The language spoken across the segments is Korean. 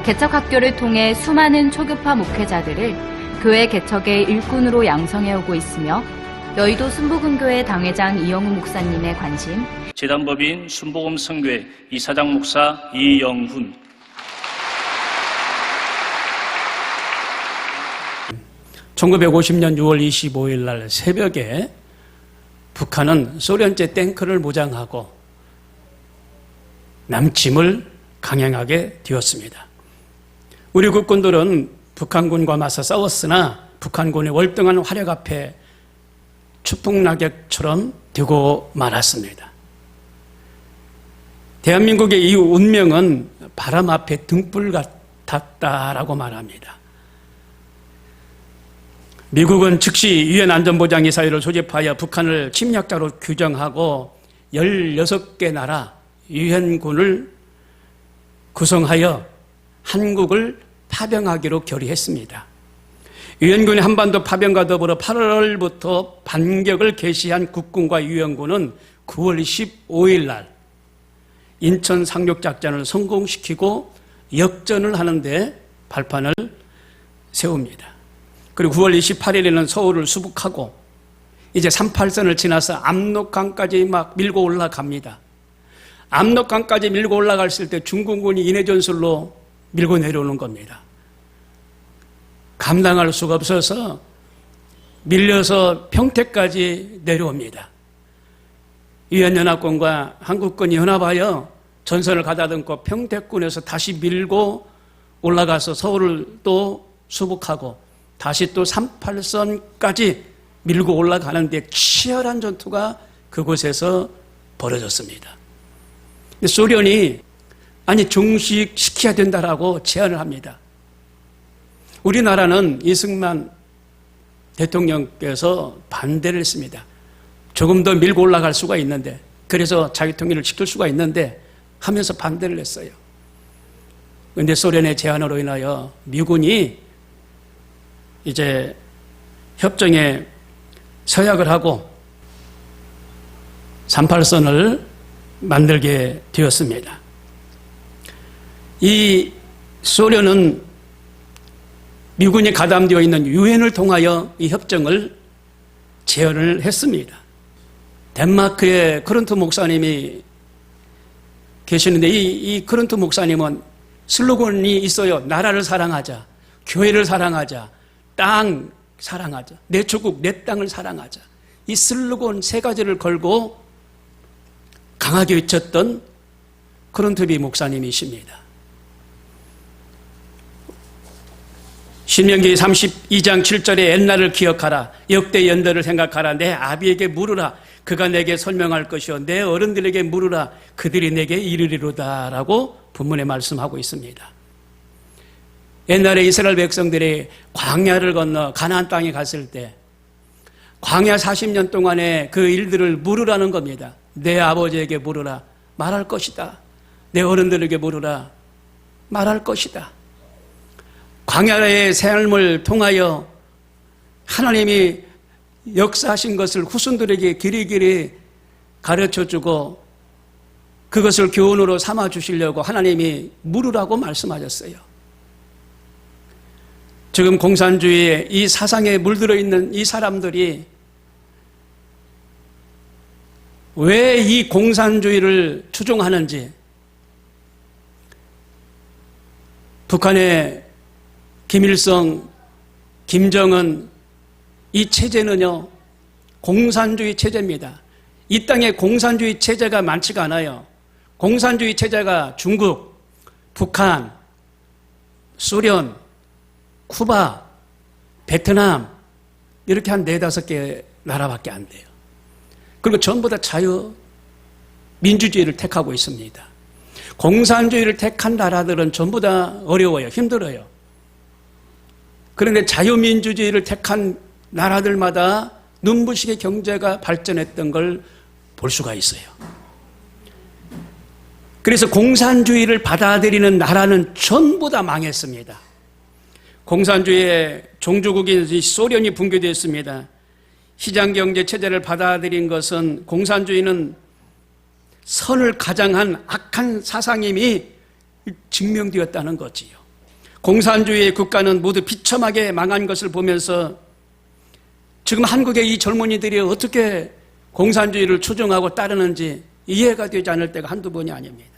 개척학교를 통해 수많은 초교파 목회자들을 교회 개척의 일꾼으로 양성해오고 있으며 여의도 순복음교회 당회장 이영우 목사님의 관심, 재단법인 순복음성교회 이사장 목사 이영훈. (1950년 6월 25일) 날 새벽에 북한은 소련제 탱크를 무장하고 남침을 강행하게 되었습니다. 우리 국군들은 북한군과 맞서 싸웠으나 북한군의 월등한 화력 앞에 추풍낙엽처럼 되고 말았습니다. 대한민국의 이 운명은 바람 앞에 등불 같았다라고 말합니다. 미국은 즉시 유엔 안전보장이사회를 소집하여 북한을 침략자로 규정하고 16개 나라 유엔군을 구성하여 한국을 파병하기로 결의했습니다. 유엔군이 한반도 파병과 더불어 8월부터 반격을 개시한 국군과 유엔군은 9월 15일 날 인천 상륙작전을 성공시키고 역전을 하는데 발판을 세웁니다. 그리고 9월 28일에는 서울을 수복하고 이제 38선을 지나서 압록강까지 막 밀고 올라갑니다. 압록강까지 밀고 올라갔을 때 중공군이 인해전술로 밀고 내려오는 겁니다. 감당할 수가 없어서 밀려서 평택까지 내려옵니다. 유엔연합군과 한국군이 연합하여 전선을 가다듬고 평택군에서 다시 밀고 올라가서 서울을 또 수복하고 다시 또 38선까지 밀고 올라가는데 치열한 전투가 그곳에서 벌어졌습니다. 소련이 종식시켜야 된다라고 제안을 합니다. 우리나라는 이승만 대통령께서 반대를 했습니다. 조금 더 밀고 올라갈 수가 있는데, 그래서 자기 통일을 지킬 수가 있는데 하면서 반대를 했어요. 그런데 소련의 제안으로 인하여 미군이 이제 협정에 서약을 하고 38선을 만들게 되었습니다. 이 소련은 미군이 가담되어 있는 유엔을 통하여 이 협정을 제안을 했습니다. 덴마크의 크런트 목사님이 계시는데 이 크런트 목사님은 슬로건이 있어요. 나라를 사랑하자, 교회를 사랑하자, 땅 사랑하자, 내 조국, 내 땅을 사랑하자. 이 슬로건 세 가지를 걸고 강하게 외쳤던 크런트비 목사님이십니다. 신명기 32장 7절에 옛날을 기억하라, 역대 연대를 생각하라, 내 아비에게 물으라, 그가 내게 설명할 것이요, 내 어른들에게 물으라, 그들이 내게 이르리로다 라고 본문에 말씀하고 있습니다. 옛날에 이스라엘 백성들이 광야를 건너 가나안 땅에 갔을 때 광야 40년 동안의 그 일들을 물으라는 겁니다. 내 아버지에게 물으라, 말할 것이다. 내 어른들에게 물으라, 말할 것이다. 광야의 삶을 통하여 하나님이 역사하신 것을 후손들에게 길이길이 가르쳐주고 그것을 교훈으로 삼아주시려고 하나님이 물으라고 말씀하셨어요. 지금 공산주의의 이 사상에 물들어 있는 이 사람들이 왜 이 공산주의를 추종하는지, 북한의 김일성, 김정은, 이 체제는요, 공산주의 체제입니다. 이 땅에 공산주의 체제가 많지가 않아요. 공산주의 체제가 중국, 북한, 소련, 쿠바, 베트남, 이렇게 한 4-5개 나라밖에 안 돼요. 그리고 전부 다 자유민주주의를 택하고 있습니다. 공산주의를 택한 나라들은 전부 다 어려워요. 힘들어요. 그런데 자유민주주의를 택한 나라들마다 눈부시게 경제가 발전했던 걸 볼 수가 있어요. 그래서 공산주의를 받아들이는 나라는 전부 다 망했습니다. 공산주의의 종주국인 소련이 붕괴되었습니다. 시장경제 체제를 받아들인 것은 공산주의는 선을 가장한 악한 사상임이 증명되었다는 거지요. 공산주의 국가는 모두 비참하게 망한 것을 보면서 지금 한국의 이 젊은이들이 어떻게 공산주의를 추종하고 따르는지 이해가 되지 않을 때가 한두 번이 아닙니다.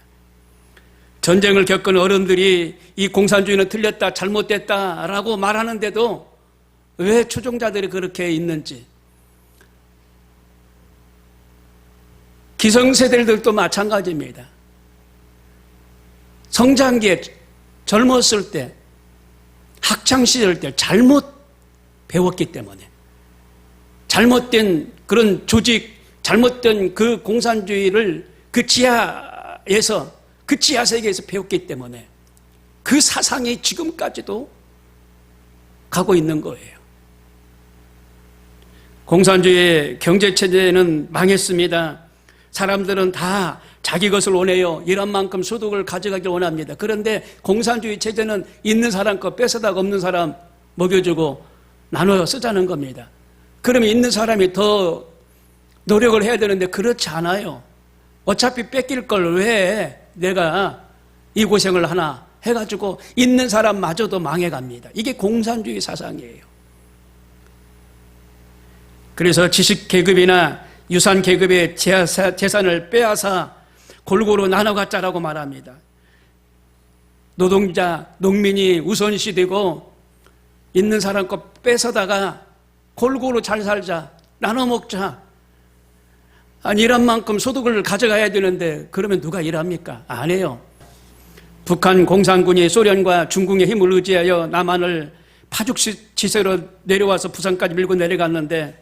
전쟁을 겪은 어른들이 이 공산주의는 틀렸다, 잘못됐다라고 말하는데도 왜 추종자들이 그렇게 있는지, 기성세대들도 마찬가지입니다. 성장기에 젊었을 때, 학창시절 때 잘못 배웠기 때문에, 잘못된 그런 조직, 잘못된 그 공산주의를 그 지하에서, 그 지하 세계에서 배웠기 때문에 그 사상이 지금까지도 가고 있는 거예요. 공산주의 경제체제는 망했습니다. 사람들은 다 자기 것을 원해요. 일한 만큼 소득을 가져가길 원합니다. 그런데 공산주의 체제는 있는 사람 거 뺏어다가 없는 사람 먹여주고 나눠 쓰자는 겁니다. 그러면 있는 사람이 더 노력을 해야 되는데 그렇지 않아요. 어차피 뺏길 걸 왜 내가 이 고생을 하나 해가지고 있는 사람마저도 망해갑니다. 이게 공산주의 사상이에요. 그래서 지식계급이나 유산계급의 재산을 빼앗아 골고루 나눠 갖자라고 말합니다. 노동자, 농민이 우선시되고 있는 사람 거 뺏어다가 골고루 잘 살자, 나눠 먹자. 아니, 일한 만큼 소득을 가져가야 되는데 그러면 누가 일합니까? 안 해요. 북한 공산군이 소련과 중국의 힘을 의지하여 남한을 파죽지세로 내려와서 부산까지 밀고 내려갔는데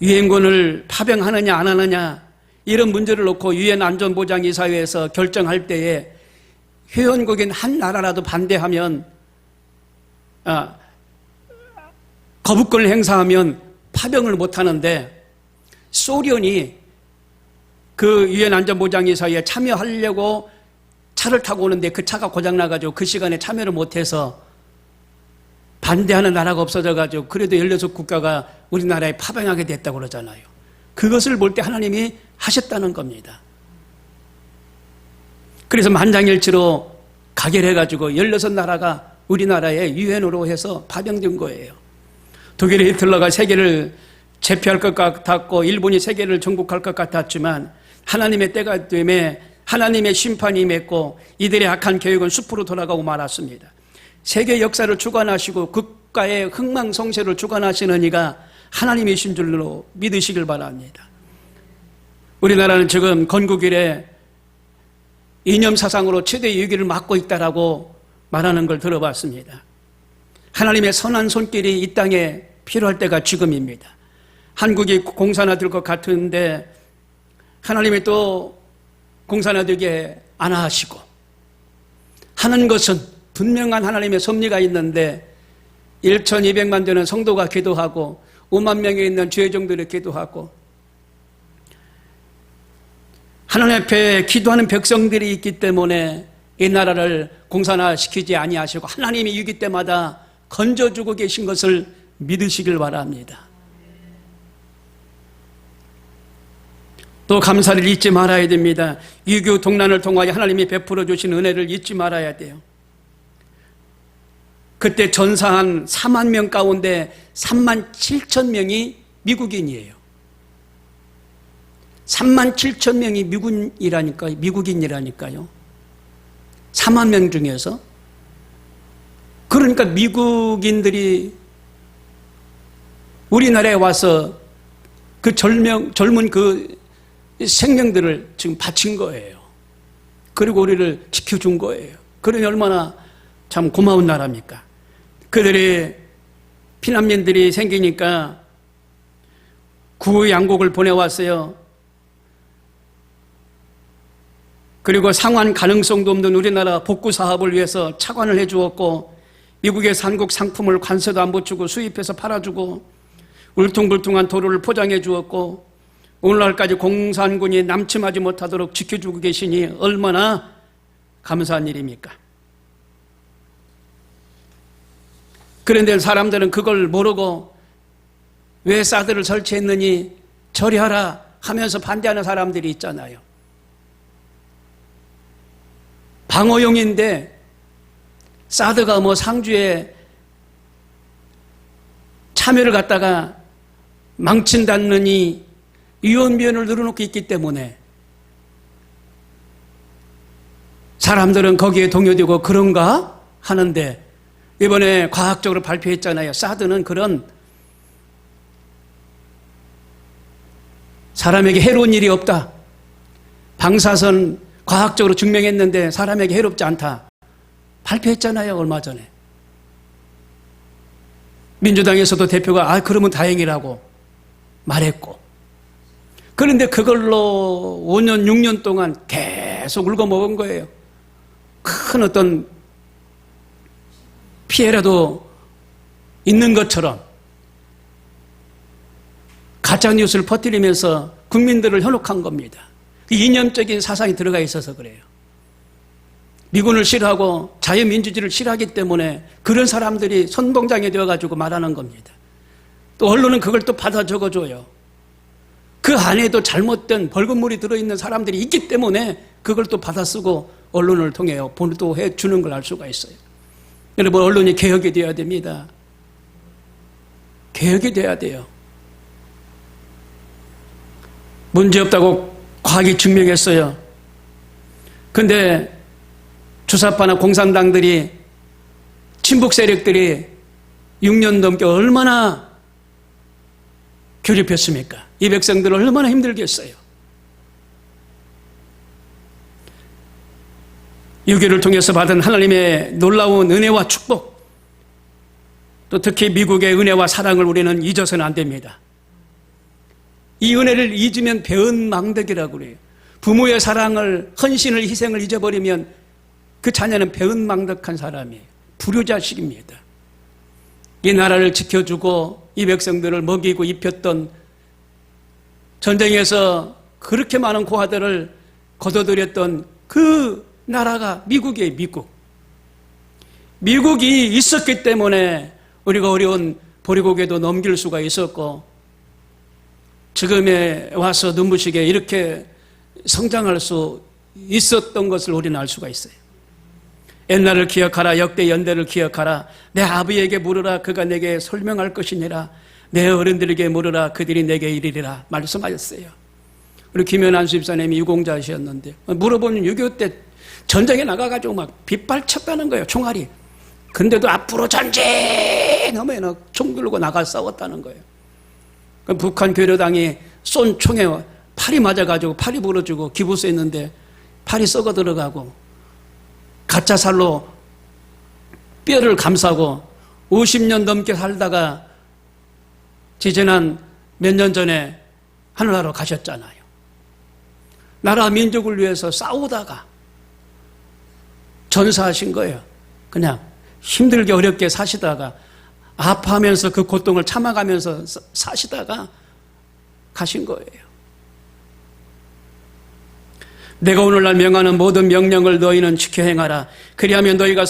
유엔군을 파병하느냐 안 하느냐 이런 문제를 놓고 유엔 안전보장이사회에서 결정할 때에 회원국인 한 나라라도 반대하면 거부권을 행사하면 파병을 못하는데 소련이 그 유엔 안전보장이사회에 참여하려고 차를 타고 오는데 그 차가 고장나가지고 그 시간에 참여를 못해서 반대하는 나라가 없어져가지고 그래도 16국가가 우리나라에 파병하게 됐다고 그러잖아요. 그것을 볼 때 하나님이 하셨다는 겁니다. 그래서 만장일치로 가결해가지고 16나라가 우리나라에 유엔으로 해서 파병된 거예요. 독일의 히틀러가 세계를 제패할 것 같았고 일본이 세계를 정복할 것 같았지만 하나님의 때가 되매 하나님의 심판이 맺고 이들의 악한 계획은 숲으로 돌아가고 말았습니다. 세계 역사를 주관하시고 국가의 흥망성쇠를 주관하시는 이가 하나님이신 줄로 믿으시길 바랍니다. 우리나라는 지금 건국 이래 이념 사상으로 최대 위기를 맞고 있다라고 말하는 걸 들어봤습니다. 하나님의 선한 손길이 이 땅에 필요할 때가 지금입니다. 한국이 공산화될 것 같은데 하나님이 또 공산화되게 안 하시고 하는 것은 분명한 하나님의 섭리가 있는데 1,200만 되는 성도가 기도하고 5만 명에 있는 죄종들이 기도하고 하나님 앞에 기도하는 백성들이 있기 때문에 이 나라를 공산화시키지 아니하시고 하나님이 위기 때마다 건져주고 계신 것을 믿으시길 바랍니다. 또 감사를 잊지 말아야 됩니다. 위기 동난을 통하여 하나님이 베풀어 주신 은혜를 잊지 말아야 돼요. 그때 전사한 4만 명 가운데 3만 7천 명이 미국인이에요. 3만 7천 명이 미국인이라니까요. 4만 명 중에서. 그러니까 미국인들이 우리나라에 와서 그 젊은 그 생명들을 지금 바친 거예요. 그리고 우리를 지켜준 거예요. 그러니 얼마나 참 고마운 나라입니까? 그들이 피난민들이 생기니까 구호 양곡을 보내왔어요. 그리고 상환 가능성도 없는 우리나라 복구 사업을 위해서 차관을 해주었고 미국에서 한국 상품을 관세도 안 붙이고 수입해서 팔아주고 울퉁불퉁한 도로를 포장해 주었고 오늘날까지 공산군이 남침하지 못하도록 지켜주고 계시니 얼마나 감사한 일입니까? 그런데 사람들은 그걸 모르고 왜 사드를 설치했느니 처리하라 하면서 반대하는 사람들이 있잖아요. 방어용인데 사드가 뭐 상주에 참여를 갖다가 망친다느니 유언비언을 늘어놓고 있기 때문에 사람들은 거기에 동요되고 그런가 하는데, 이번에 과학적으로 발표했잖아요. 사드는 그런 사람에게 해로운 일이 없다. 방사선 과학적으로 증명했는데 사람에게 해롭지 않다. 발표했잖아요, 얼마 전에. 민주당에서도 대표가 그러면 다행이라고 말했고, 그런데 그걸로 5년, 6년 동안 계속 울고먹은 거예요. 큰 어떤 피해라도 있는 것처럼 가짜뉴스를 퍼뜨리면서 국민들을 현혹한 겁니다. 이념적인 사상이 들어가 있어서 그래요. 미군을 싫어하고 자유민주주의를 싫어하기 때문에 그런 사람들이 선봉장이 되어가지고 말하는 겁니다. 또 언론은 그걸 또 받아 적어줘요. 그 안에도 잘못된 벌금물이 들어있는 사람들이 있기 때문에 그걸 또 받아 쓰고 언론을 통해 보도해 주는 걸 알 수가 있어요. 여러분, 언론이 개혁이 되어야 됩니다. 개혁이 돼야 돼요. 문제없다고 과학이 증명했어요. 근데 주사파나 공산당들이, 친북 세력들이 6년 넘게 얼마나 괴롭혔습니까? 이 백성들을 얼마나 힘들게 했어요. 6.25를 통해서 받은 하나님의 놀라운 은혜와 축복, 또 특히 미국의 은혜와 사랑을 우리는 잊어서는 안 됩니다. 이 은혜를 잊으면 배은망덕이라고 그래요. 부모의 사랑을, 헌신을, 희생을 잊어버리면 그 자녀는 배은망덕한 사람이에요. 불효자식입니다. 이 나라를 지켜주고 이 백성들을 먹이고 입혔던, 전쟁에서 그렇게 많은 고아들을 거둬들였던 그 나라가 미국이에요. 미국이 있었기 때문에 우리가 어려운 보리고개도 넘길 수가 있었고, 지금에 와서 눈부시게 이렇게 성장할 수 있었던 것을 우리는 알 수가 있어요. 옛날을 기억하라, 역대 연대를 기억하라. 내 아버지에게 물으라, 그가 내게 설명할 것이니라. 내 어른들에게 물으라, 그들이 내게 이르리라 말씀하셨어요. 우리 김연한 수집사님이 유공자시였는데, 물어보면 6.25 때 전쟁에 나가가지고 막 빗발쳤다는 거예요, 총알이. 근데도 앞으로 전쟁 하면 총 들고 나가 싸웠다는 거예요. 북한 괴뢰당이 쏜 총에 팔이 맞아가지고 팔이 부러지고 기부스했는데 팔이 썩어 들어가고, 가짜 살로 뼈를 감싸고 50년 넘게 살다가 지지난 몇 년 전에 하늘나라로 가셨잖아요. 나라 민족을 위해서 싸우다가 전사하신 거예요. 그냥 힘들게 어렵게 사시다가, 아파하면서 그 고통을 참아가면서 사시다가 가신 거예요. 내가 오늘날 명하는 모든 명령을 너희는 지켜 행하라. 그리하면 너희가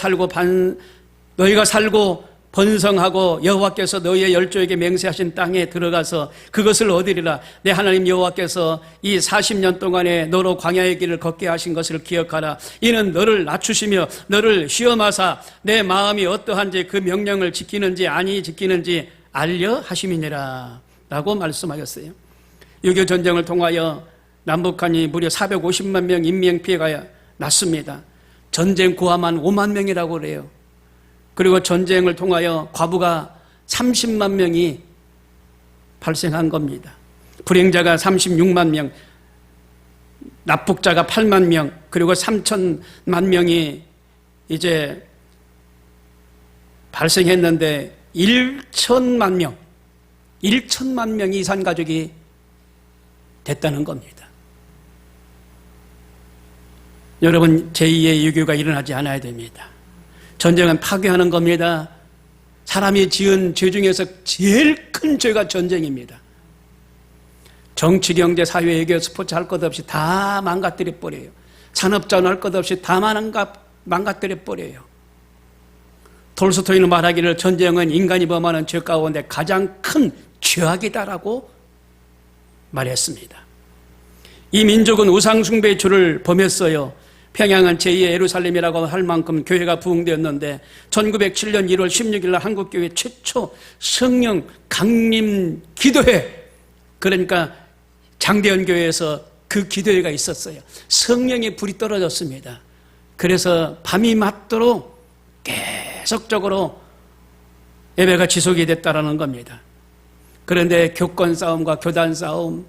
살고 번성하고 여호와께서 너희의 열조에게 맹세하신 땅에 들어가서 그것을 얻으리라. 내 하나님 여호와께서 이 40년 동안에 너로 광야의 길을 걷게 하신 것을 기억하라. 이는 너를 낮추시며 너를 시험하사 내 마음이 어떠한지 그 명령을 지키는지 아니 지키는지 알려 하심이니라 라고 말씀하셨어요. 6.25 전쟁을 통하여 남북한이 무려 450만 명 인명피해가 났습니다. 전쟁 고아만 5만 명이라고 그래요. 그리고 전쟁을 통하여 과부가 30만 명이 발생한 겁니다. 불행자가 36만 명, 납북자가 8만 명, 그리고 3천만 명이 이제 발생했는데 1천만 명이 이산가족이 됐다는 겁니다. 여러분, 제2의 유교가 일어나지 않아야 됩니다. 전쟁은 파괴하는 겁니다. 사람이 지은 죄 중에서 제일 큰 죄가 전쟁입니다. 정치, 경제, 사회, 외교, 스포츠 할 것 없이 다 망가뜨려 버려요. 산업자원 할 것 없이 다 망가뜨려 버려요. 톨스토이는 말하기를 전쟁은 인간이 범하는 죄 가운데 가장 큰 죄악이다라고 말했습니다. 이 민족은 우상숭배의 죄를 범했어요. 평양은 제2의 예루살렘이라고 할 만큼 교회가 부흥되었는데 1907년 1월 16일 날 한국교회 최초 성령 강림 기도회, 그러니까 장대현 교회에서 그 기도회가 있었어요. 성령의 불이 떨어졌습니다. 그래서 밤이 맞도록 계속적으로 예배가 지속이 됐다라는 겁니다. 그런데 교권 싸움과 교단 싸움,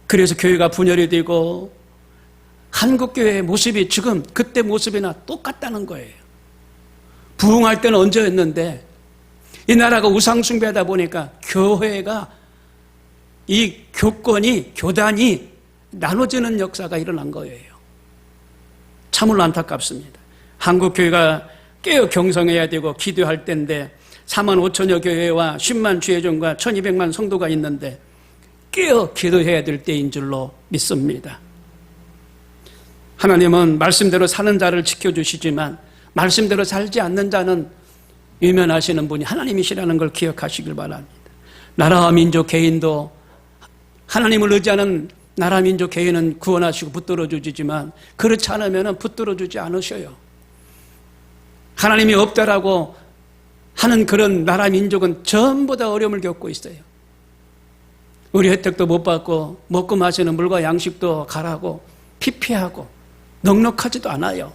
그래서 교회가 분열이 되고 한국교회의 모습이 지금 그때 모습이나 똑같다는 거예요. 부흥할 때는 언제였는데 이 나라가 우상숭배하다 보니까 교회가 이 교권이, 교단이 나눠지는 역사가 일어난 거예요. 참으로 안타깝습니다. 한국교회가 깨어 경성해야 되고 기도할 때인데 4만 5천여 교회와 10만 주회종과 1200만 성도가 있는데 깨어 기도해야 될 때인 줄로 믿습니다. 하나님은 말씀대로 사는 자를 지켜주시지만 말씀대로 살지 않는 자는 외면하시는 분이 하나님이시라는 걸 기억하시길 바랍니다. 나라와 민족, 개인도 하나님을 의지하는 나라, 민족, 개인은 구원하시고 붙들어 주시지만 그렇지 않으면 붙들어 주지 않으셔요. 하나님이 없다라고 하는 그런 나라, 민족은 전부 다 어려움을 겪고 있어요. 우리 혜택도 못 받고 먹고 마시는 물과 양식도 가라고 피폐하고 넉넉하지도 않아요.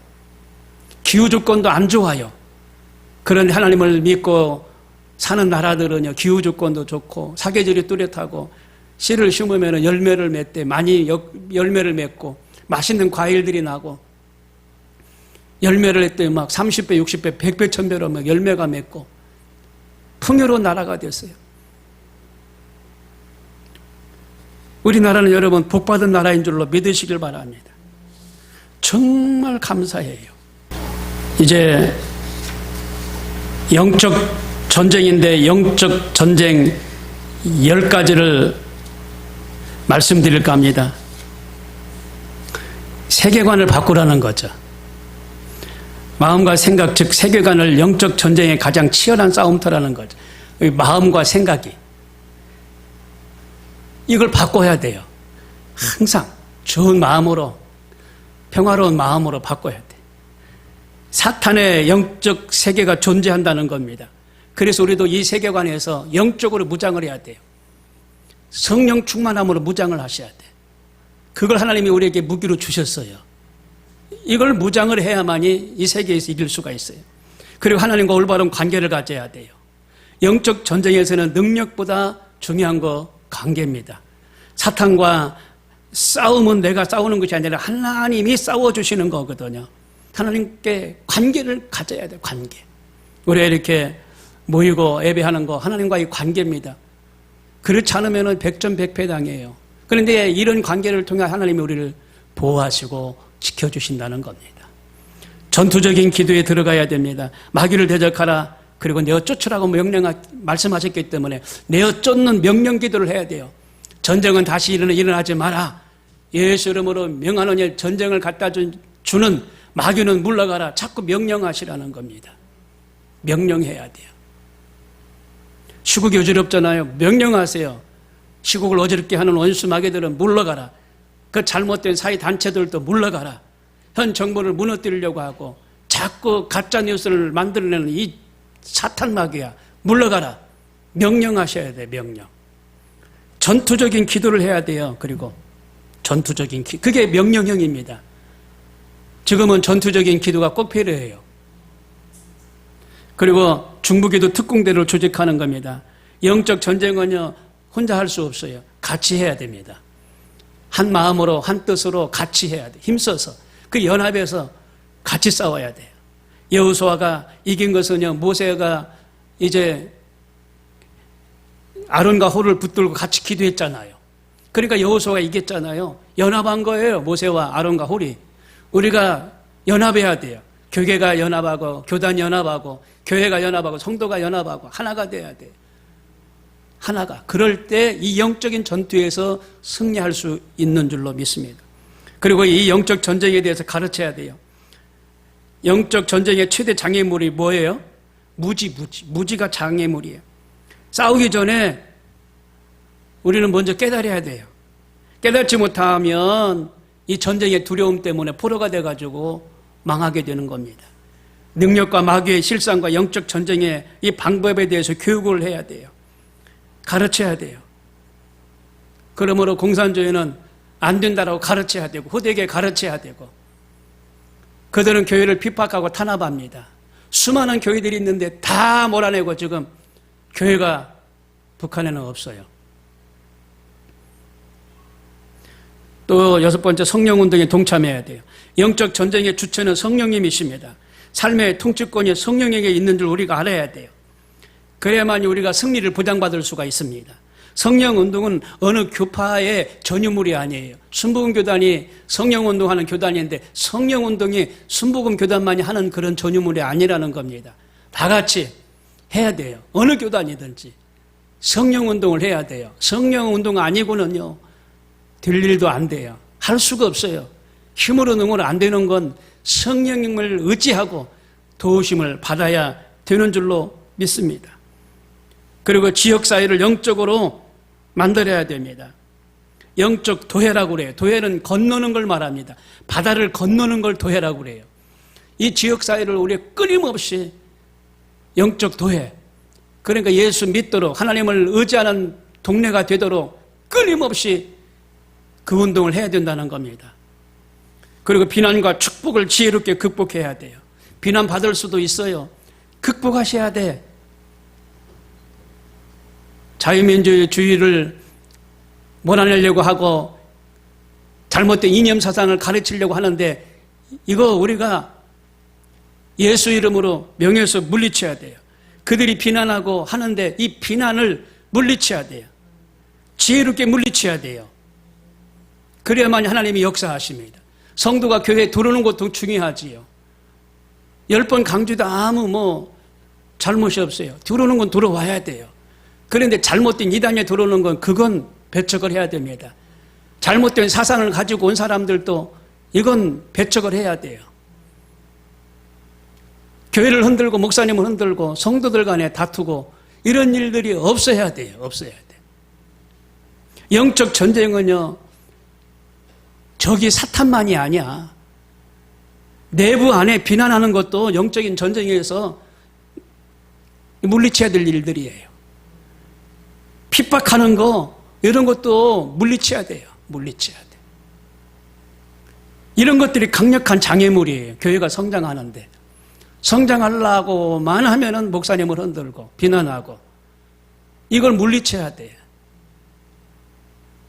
기후 조건도 안 좋아요. 그런 하나님을 믿고 사는 나라들은요, 기후 조건도 좋고 사계절이 뚜렷하고 씨를 심으면 열매를 맺대, 많이 열매를 맺고 맛있는 과일들이 나고 열매를 했더니 막 30배, 60배, 100배, 1000배로 막 열매가 맺고 풍요로운 나라가 됐어요. 우리나라는 여러분 복받은 나라인 줄로 믿으시길 바랍니다. 정말 감사해요. 이제 영적 전쟁인데 영적 전쟁 10가지를 말씀드릴까 합니다. 세계관을 바꾸라는 거죠. 마음과 생각, 즉 세계관을 영적 전쟁의 가장 치열한 싸움터라는 거죠. 마음과 생각이. 이걸 바꿔야 돼요. 항상 좋은 마음으로, 평화로운 마음으로 바꿔야 돼. 사탄의 영적 세계가 존재한다는 겁니다. 그래서 우리도 이 세계관에서 영적으로 무장을 해야 돼요. 성령 충만함으로 무장을 하셔야 돼. 그걸 하나님이 우리에게 무기로 주셨어요. 이걸 무장을 해야만이 이 세계에서 이길 수가 있어요. 그리고 하나님과 올바른 관계를 가져야 돼요. 영적 전쟁에서는 능력보다 중요한 거 관계입니다. 사탄과 싸움은 내가 싸우는 것이 아니라 하나님이 싸워주시는 거거든요. 하나님께 관계를 가져야 돼요. 관계. 우리가 이렇게 모이고 예배하는 거 하나님과의 관계입니다. 그렇지 않으면 백전백패당해요. 그런데 이런 관계를 통해 하나님이 우리를 보호하시고 지켜주신다는 겁니다. 전투적인 기도에 들어가야 됩니다. 마귀를 대적하라, 그리고 내어 쫓으라고 말씀하셨기 때문에 내어 쫓는 명령 기도를 해야 돼요. 전쟁은 다시 일어나지 마라. 예수 이름으로 명하노니 전쟁을 갖다 주는 마귀는 물러가라. 자꾸 명령하시라는 겁니다. 명령해야 돼요. 시국이 어지럽잖아요. 명령하세요. 시국을 어지럽게 하는 원수 마귀들은 물러가라. 그 잘못된 사회 단체들도 물러가라. 현 정부를 무너뜨리려고 하고 자꾸 가짜 뉴스를 만들어내는 이 사탄 마귀야. 물러가라. 명령하셔야 돼. 명령. 전투적인 기도를 해야 돼요. 그리고 전투적인 그게 명령형입니다. 지금은 전투적인 기도가 꼭 필요해요. 그리고 중부기도 특공대를 조직하는 겁니다. 영적 전쟁은요, 혼자 할 수 없어요. 같이 해야 됩니다. 한 마음으로, 한 뜻으로 같이 해야 돼. 힘써서. 그 연합에서 같이 싸워야 돼요. 여호수아가 이긴 것은요, 모세가 이제 아론과 홀을 붙들고 같이 기도했잖아요. 그러니까 여호수아가 이겼잖아요. 연합한 거예요. 모세와 아론과 홀이. 우리가 연합해야 돼요. 교계가 연합하고, 교단이 연합하고, 교회가 연합하고, 성도가 연합하고, 하나가 돼야 돼요. 하나가. 그럴 때 이 영적인 전투에서 승리할 수 있는 줄로 믿습니다. 그리고 이 영적 전쟁에 대해서 가르쳐야 돼요. 영적 전쟁의 최대 장애물이 뭐예요? 무지가 장애물이에요. 싸우기 전에 우리는 먼저 깨달아야 돼요. 깨닫지 못하면 이 전쟁의 두려움 때문에 포로가 돼가지고 망하게 되는 겁니다. 능력과 마귀의 실상과 영적 전쟁의 이 방법에 대해서 교육을 해야 돼요. 가르쳐야 돼요. 그러므로 공산주의는 안 된다라고 가르쳐야 되고 후대에게 가르쳐야 되고, 그들은 교회를 핍박하고 탄압합니다. 수많은 교회들이 있는데 다 몰아내고 지금 교회가 북한에는 없어요. 또 여섯 번째, 성령운동에 동참해야 돼요. 영적 전쟁의 주체는 성령님이십니다. 삶의 통치권이 성령에게 있는 줄 우리가 알아야 돼요. 그래야만이 우리가 승리를 보장받을 수가 있습니다. 성령운동은 어느 교파의 전유물이 아니에요. 순복음교단이 성령운동하는 교단인데 성령운동이 순복음교단만이 하는 그런 전유물이 아니라는 겁니다. 다 같이 해야 돼요. 어느 교단이든지 성령운동을 해야 돼요. 성령운동 아니고는요 될 일도 안 돼요. 할 수가 없어요. 힘으로 능으로 안 되는 건 성령님을 의지하고 도우심을 받아야 되는 줄로 믿습니다. 그리고 지역사회를 영적으로 만들어야 됩니다. 영적 도회라고 그래요. 도회는 건너는 걸 말합니다. 바다를 건너는 걸 도회라고 그래요. 이 지역사회를 우리 끊임없이 영적 도회, 그러니까 예수 믿도록 하나님을 의지하는 동네가 되도록 끊임없이 그 운동을 해야 된다는 겁니다. 그리고 비난과 축복을 지혜롭게 극복해야 돼요. 비난받을 수도 있어요. 극복하셔야 돼. 자유민주주의를 몰아내려고 하고 잘못된 이념 사상을 가르치려고 하는데 이거 우리가 예수 이름으로 명예에서 물리쳐야 돼요. 그들이 비난하고 하는데 이 비난을 물리쳐야 돼요. 지혜롭게 물리쳐야 돼요. 그래야만 하나님이 역사하십니다. 성도가 교회에 들어오는 것도 중요하지요. 10번 강조도 아무 잘못이 없어요. 들어오는 건 들어와야 돼요. 그런데 잘못된 이단에 들어오는 건 그건 배척을 해야 됩니다. 잘못된 사상을 가지고 온 사람들도 이건 배척을 해야 돼요. 교회를 흔들고 목사님을 흔들고 성도들 간에 다투고 이런 일들이 없어야 돼요. 없어야 돼요. 영적 전쟁은요 적이 사탄만이 아니야. 내부 안에 비난하는 것도 영적인 전쟁에서 물리쳐야 될 일들이에요. 핍박하는 거 이런 것도 물리쳐야 돼요. 물리쳐야 돼. 이런 것들이 강력한 장애물이에요. 교회가 성장하는데. 성장하려고만 하면은 목사님을 흔들고 비난하고 이걸 물리쳐야 돼요.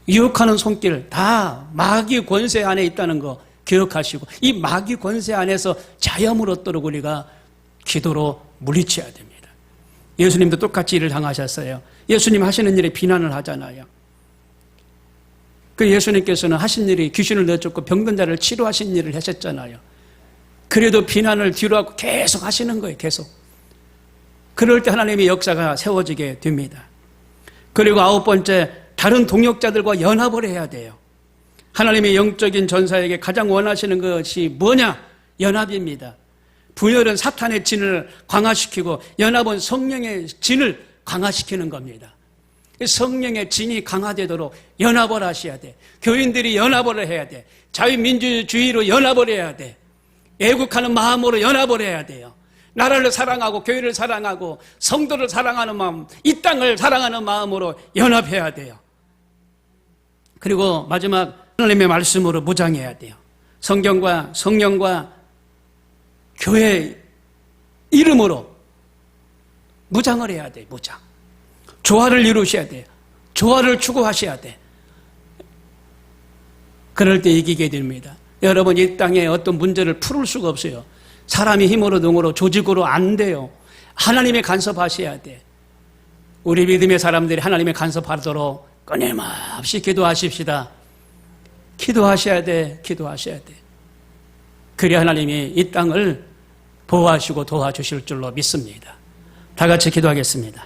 유혹하는 손길 다 마귀 권세 안에 있다는 거 기억하시고 이 마귀 권세 안에서 자염을 얻도록 우리가 기도로 물리쳐야 됩니다. 예수님도 똑같이 일을 당하셨어요. 예수님 하시는 일에 비난을 하잖아요. 그 예수님께서는 하신 일이 귀신을 내쫓고 병든 자를 치료하신 일을 하셨잖아요. 그래도 비난을 뒤로 하고 계속 하시는 거예요. 계속. 그럴 때 하나님의 역사가 세워지게 됩니다. 그리고 9번째, 다른 동역자들과 연합을 해야 돼요. 하나님의 영적인 전사에게 가장 원하시는 것이 뭐냐? 연합입니다. 분열은 사탄의 진을 강화시키고 연합은 성령의 진을 강화시키는 겁니다. 성령의 진이 강화되도록 연합을 하셔야 돼. 교인들이 연합을 해야 돼. 자유민주주의로 연합을 해야 돼. 애국하는 마음으로 연합을 해야 돼요. 나라를 사랑하고 교회를 사랑하고 성도를 사랑하는 마음, 이 땅을 사랑하는 마음으로 연합해야 돼요. 그리고 마지막 하나님의 말씀으로 무장해야 돼요. 성경과 성령과 교회 이름으로 무장을 해야 돼요. 무장. 조화를 이루셔야 돼요. 조화를 추구하셔야 돼. 그럴 때 이기게 됩니다. 여러분, 이 땅에 어떤 문제를 풀을 수가 없어요. 사람이 힘으로 능으로 조직으로 안 돼요. 하나님의 간섭하셔야 돼. 우리 믿음의 사람들이 하나님의 간섭하도록 끊임없이 기도하십시다. 기도하셔야 돼. 기도하셔야 돼. 그래야 하나님이 이 땅을 보호하시고 도와주실 줄로 믿습니다. 다 같이 기도하겠습니다.